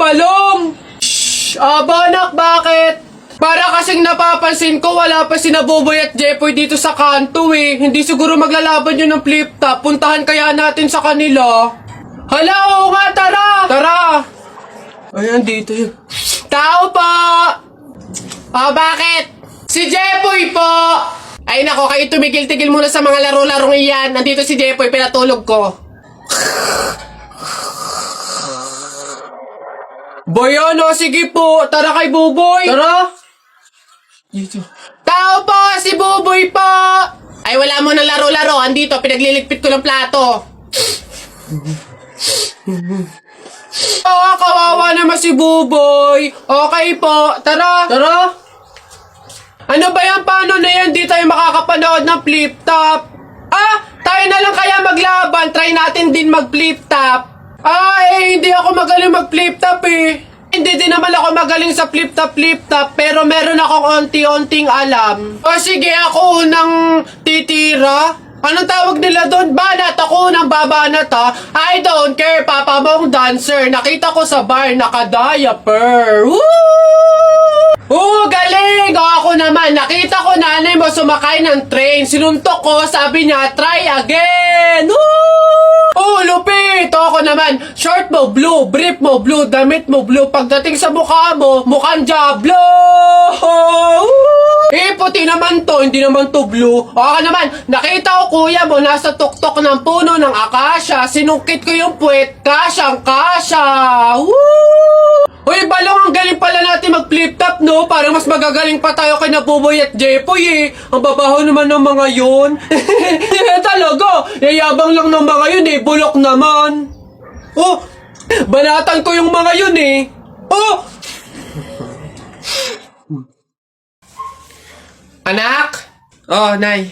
Balong! Shhh! Anak, bakit? Para kasing napapansin ko, wala pa sina Boboy at Jepoy dito sa kanto eh. Hindi siguro maglalaban yun ng flip top. Puntahan kaya natin sa kanila. Hala, oo nga, tara! Tara! Ayan, dito yun. Tao po! Bakit? Si Jepoy po! Ay nako, kayo tumigil-tigil muna sa mga laro-larong iyan. Nandito si Jepoy, pinatulog ko. Boyono, sige po. Tara kay Buboy. Tara. Dito. Tao po, si Buboy po. Ay, wala mo na laro-laro. Andito, pinagliligpit ko ng plato. Kawawa naman si Buboy. Okay po, tara. Tara. Ano ba yan? Paano na yan? Di tayo makakapanood ng flip top. Tayo na lang kaya maglaban. Try natin din mag-flip top. Hindi ako magaling mag-flip top eh. Hindi din naman ako magaling sa flip top, pero meron akong onti-onting alam. Sige, ako unang titira. Anong tawag nila doon? Banat! Ako unang babanat ha. I don't care, papa mong dancer. Nakita ko sa bar, naka-diaper. Woo! Galing! Ako naman, nakita ko nanay mo sumakay ng train. Sinuntok ko, sabi niya, try again! Lupit! Ako naman, short mo blue, brief mo blue, damit mo blue. Pagdating sa mukha mo, mukhang Diablo! Puti naman to, hindi naman to blue. Ako naman, nakita ko kuya mo nasa tuktok ng puno ng akasya. Sinungkit ko yung puwet, kasyang-kasya! Uy, Balong, ang galing pala natin mag-flip top, no? Parang mas magagaling pa tayo kay Buboy at Jepoy, eh. Ang babaho naman ng mga yun. Talaga, yayabang lang ng mga yun, eh. Bulok naman. Banatan ko yung mga yun, eh. Anak? Nay.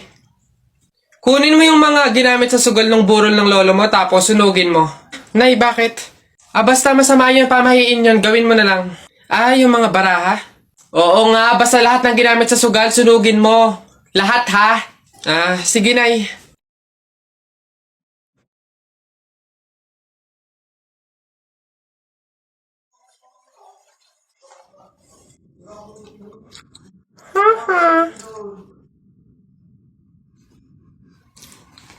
Kunin mo yung mga ginamit sa sugal ng burol ng lolo mo, tapos sunugin mo. Nay, bakit? Basta masama yung pamahiin yun, gawin mo na lang. Yung mga baraha? Oo nga, basta lahat ng ginamit sa sugal, sunugin mo. Lahat ha? Sige Nay.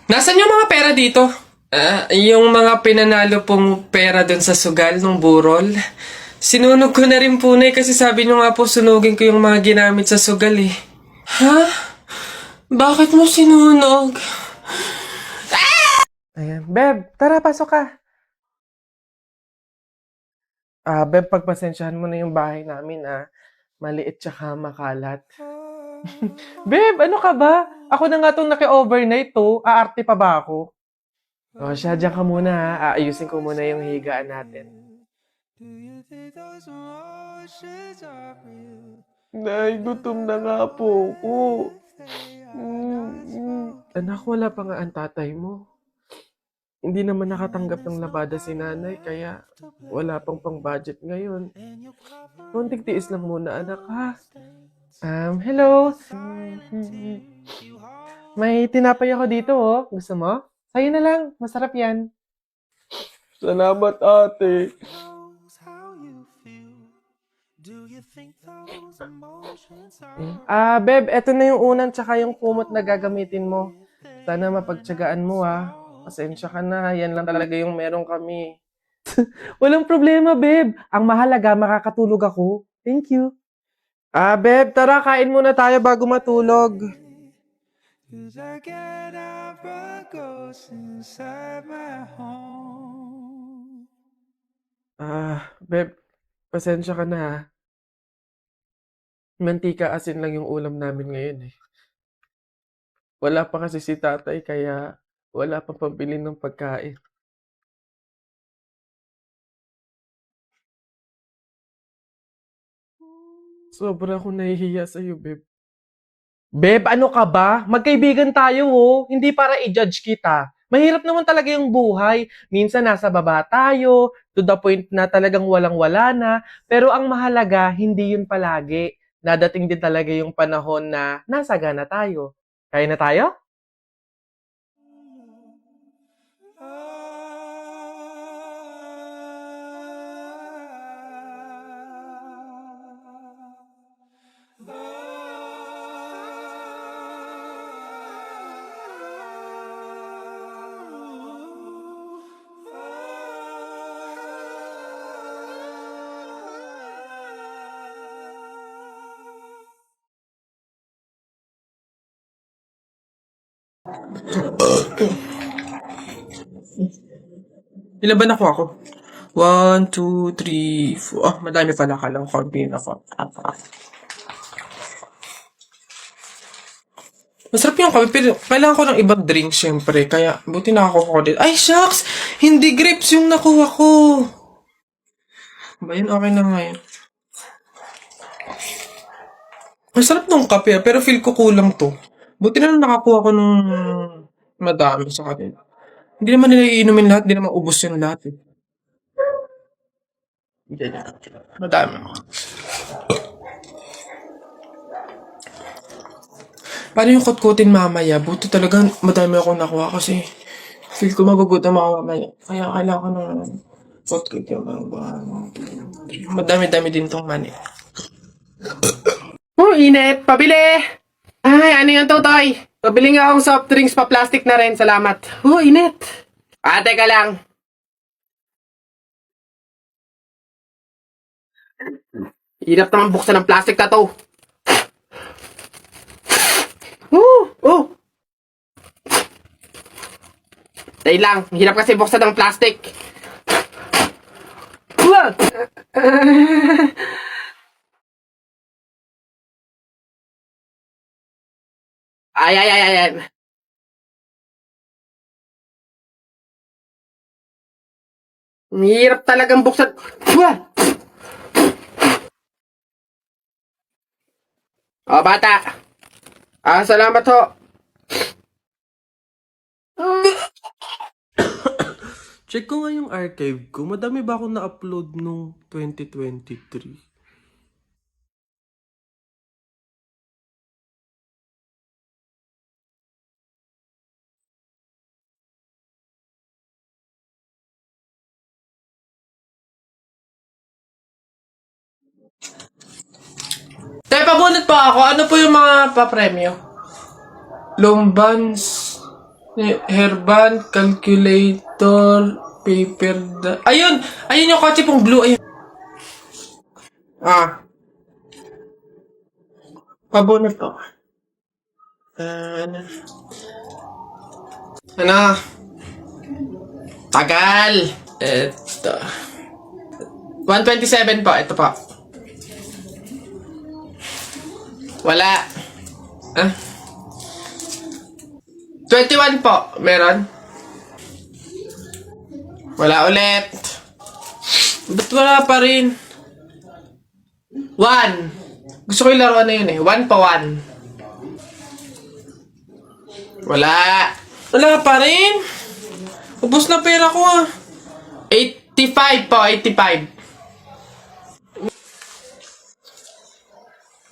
Nasaan yung mga pera dito? Yung mga pinanalo pong pera dun sa sugal ng burol. Sinunog ko na rin po na kasi sabi nyo nga po sunugin ko yung mga ginamit sa sugal eh. Ha? Bakit mo sinunog? Ayan. Beb, tara, pasok ka. Beb, pagpasensyahan mo na yung bahay namin, maliit tsaka makalat. Beb, ano ka ba? Ako na nga itong naki-overnight to. Aarte pa ba ako? Siya, dyan ka muna ha. Aayusin ko muna yung higaan natin. Nay, gutom na nga po ako. Anak, wala pa nga ang tatay mo. Hindi naman nakatanggap ng labada si nanay, kaya wala pang pang-budget ngayon. Konting tiis lang muna, anak, ha? Hello? May tinapay ako dito, oh. Gusto mo? Sa'yo na lang. Masarap yan. Salamat, ate. Beb, eto na yung unan tsaka yung kumot na gagamitin mo. Sana mapagtyagaan mo, Pasensya ka na, yan lang talaga yung meron kami. Walang problema, Beb. Ang mahalaga, makakatulog ako. Thank you. Beb, tara, kain muna tayo bago matulog. Beb, pasensya ka na, ha. Mantika asin lang yung ulam namin ngayon, eh. Wala pa kasi si tatay, kaya wala pang pambili ng pagkain. Sobra akong nahihiya sa'yo, Beb. Beb, ano ka ba? Magkaibigan tayo, oh. Hindi para i-judge kita. Mahirap naman talaga yung buhay. Minsan nasa baba tayo, to the point na talagang walang-wala na. Pero ang mahalaga, hindi yun palagi. Dadating din talaga yung panahon na nasagana tayo. Kaya na tayo? Ilan ba nakuha ko? 1, 2, 3, 4. Ah, madami pala. Kala ko konti na ako. Masarap yung kape, pero kailangan ko ng ibang drink, syempre. Kaya, buti nakakuha ko din. Ay, shucks! Hindi grapes yung nakuha ko. Ba yun? Okay na nga yun. Masarap nung kape, pero feel ko kulang to. Buti na lang nakakuha ko ng madami sa kanila. Hindi naman nila iinumin lahat, hindi naman ubos yung lahat eh. Ganyan. Madami. Paano yung kutkutin mamaya? Buti talaga madami akong nakuha kasi feel ko magugutom ako mamaya. Kaya kailangan ko ng kutkut yung madami-dami din tong mani. Oh, init! Pabili! Ay, ano yung tutoy? Pabili nga akong soft drinks pa plastic na rin. Salamat. Oh, init! Teka lang. Hirap naman buksan ng plastic na to. Oh! Dahil lang, hirap kasi buksan ng plastic. Ay. Hirap talagang buksan. Oh, bata. Salamat ho. Check ko nga yung archive ko. Madami ba akong na-upload nung 2023? Tayo, pabunot pa ako. Ano po yung mga papremyo? Lombans, hairband, calculator, paper, ayun! Ayun yung kotse pong blue. Ayun. Pabunot ko. Ano? Tagal! Ito. 127 po. Ito po. Wala. 21 po. Meron? Wala ulit. Ba't wala pa rin? 1. Gusto ko yung laruan na yun eh. 1 pa 1. Wala. Wala pa rin. Ubus na pera ko ah. 85 po. 85.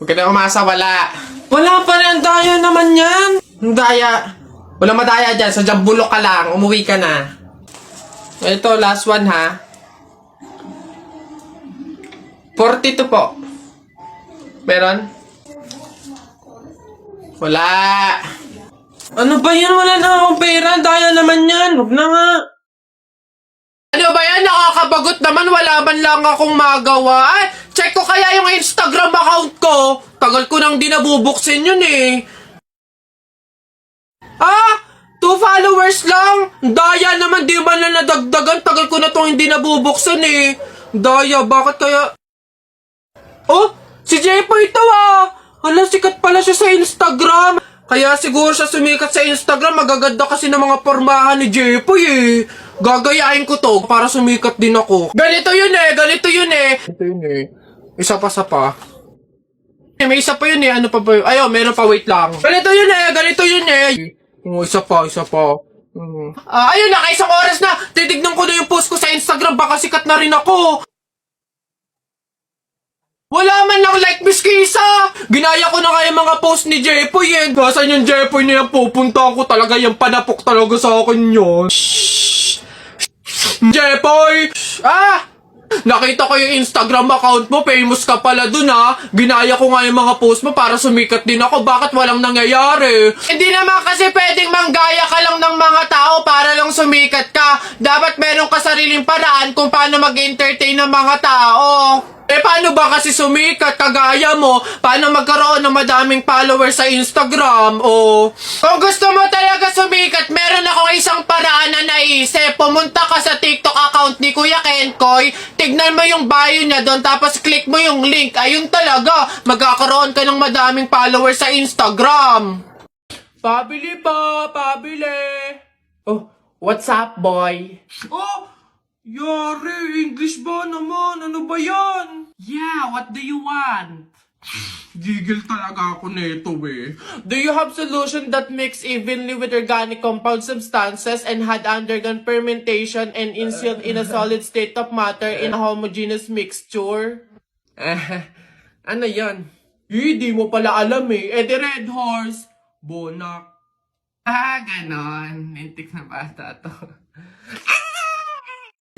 Huwag ka na umasa, wala. Wala pa rin, ang daya naman yan. Ang daya. Walang madaya dyan, sadyang bulok ka lang, umuwi ka na. Ito, last one ha. 42 po. Meron? Wala. Ano ba yan? Wala na akong pera, daya naman yan. Huwag na nga. Ano ba yan? Nakakabagot naman. Wala man lang akong magawa. Ay, check ko kaya yung Instagram account ko. Tagal ko nang di nabubuksin yun eh. 2 followers lang. Daya naman, di ba na nadagdagan? Tagal ko na tong hindi nabubuksan eh. Daya, bakit kaya? Oh, si Jepo ito ah. Hala, sikat pala siya sa Instagram. Kaya siguro siya sumikat sa Instagram. Magaganda kasi ng mga pormahan ni Jepo eh. Gagayain ko to para sumikat din ako. Ganito yun eh. Ito yun eh. Isa pa. May isa pa yun eh. Ano pa ba yun? Ayaw, meron pa, wait lang. Ganito yun eh. Isa pa. Ayun, nakaisang oras na. Titignan ko na yung post ko sa Instagram. Baka sikat na rin ako. Wala man lang like, Miss Kisa. Ginaya ko na nga yung mga post ni Jepoy eh. Basan yung Jepoy na yan, pupunta ko talaga. Yung panapok talaga sa akin yun. Jepoy! Nakita ko yung Instagram account mo, famous ka pala dun ha. Ginaya ko nga yung mga post mo para sumikat din ako. Bakit walang nangyayari? Hindi naman kasi pwedeng manggaya ka lang ng mga tao para lang sumikat ka. Dapat meron ka sariling paraan kung paano mag-entertain ng mga tao. Paano ba kasi sumikat kagaya mo? Paano magkaroon ng madaming followers sa Instagram? O kung gusto mo talaga sumikat, meron akong isang paraan na naisip. Pumunta ka sa TikTok account ni Kuya Kenkoy, tignan mo yung bio niya doon, tapos click mo yung link. Ayun talaga, magkakaroon ka ng madaming followers sa Instagram. Pabili pa, pabili. Oh, what's up, boy? Oh, yari, English ba naman? Ano ba yan? Yeah, what do you want? Gigil talaga ako nito eh. Do you have solution that mix evenly with organic compound substances and had undergone fermentation and instilled in a solid state of matter in a homogeneous mixture? Ano yan? Di mo pala alam eh. Eh, the Red Horse. Bonak. Ganon. Lintik na bata to.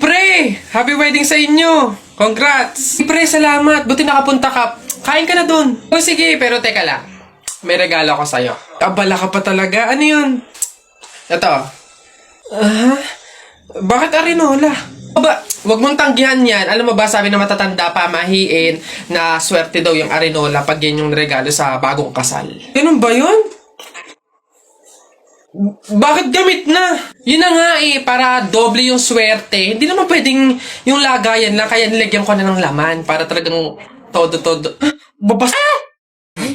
Pre! Happy wedding sa inyo! Congrats! Pre, salamat! Buti nakapunta ka. Kain ka na dun. O sige, pero teka lang. May regalo ko sa'yo. Abala ka pa talaga. Ano yun? Ito. Bakit arinola? Aba, wag mong tanggihan yan. Alam mo ba, sabi na matatanda pa, mahiin, na swerte daw yung arinola pag yan yung regalo sa bagong kasal. Ganun ba yun? Bakit gamit na? Yun na nga eh, para doble yung swerte. Hindi naman pwedeng yung lagayan lang, kaya nilagyan ko na ng laman para talagang todo-todo. Babas...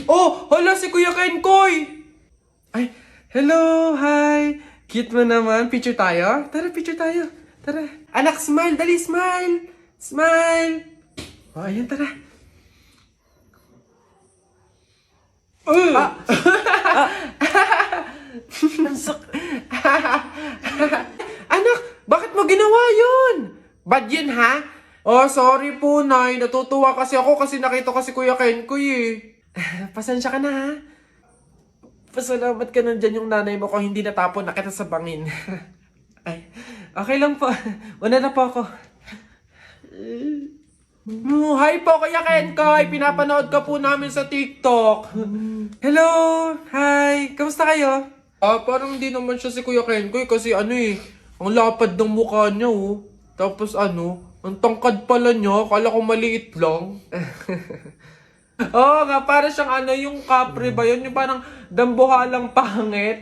Oh, hala si Kuya Kenkoy! Ay, hello, hi! Cute mo naman, picture tayo? Tara, picture tayo. Tara. Anak, smile, dali, smile! Smile! Oh, ayan, tara. Anak, bakit mo ginawa yun? Bad yun, ha? Oh, sorry po, Nay. Natutuwa kasi ako kasi nakita ko si Kuya Kenkoy eh. Pasensya ka na, ha? Pasalamat ka nandyan yung nanay mo kung hindi natapon na kita sa bangin. Ay, okay lang po. Una na po ako. Hi po, Kuya Kenkoy. Pinapanood ka po namin sa TikTok. Hello! Hi! Kamusta kayo? Parang hindi naman siya si Kuya Kenkoy kasi ano eh, ang lapad ng mukha niya oh. Tapos ano, ang tangkad pala niya, akala ko maliit lang. Oo nga, para siyang ano, yung kapre ba yun? Yung parang dambuhalang pangit.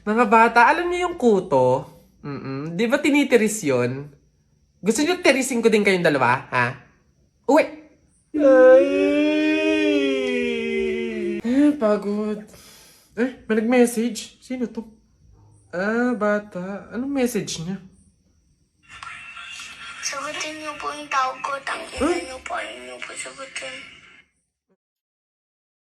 Mga bata, alam niyo yung kuto? Di ba tinitiris yun? Gusto niyo tirisin ko din kayong dalawa, ha? Uwi! Pagod. May nag-message? Sino to? Bata. Anong message niya? Sagutin niyo po yung tawag ko. Tangina niyo po. Ayaw niyo po sagutin.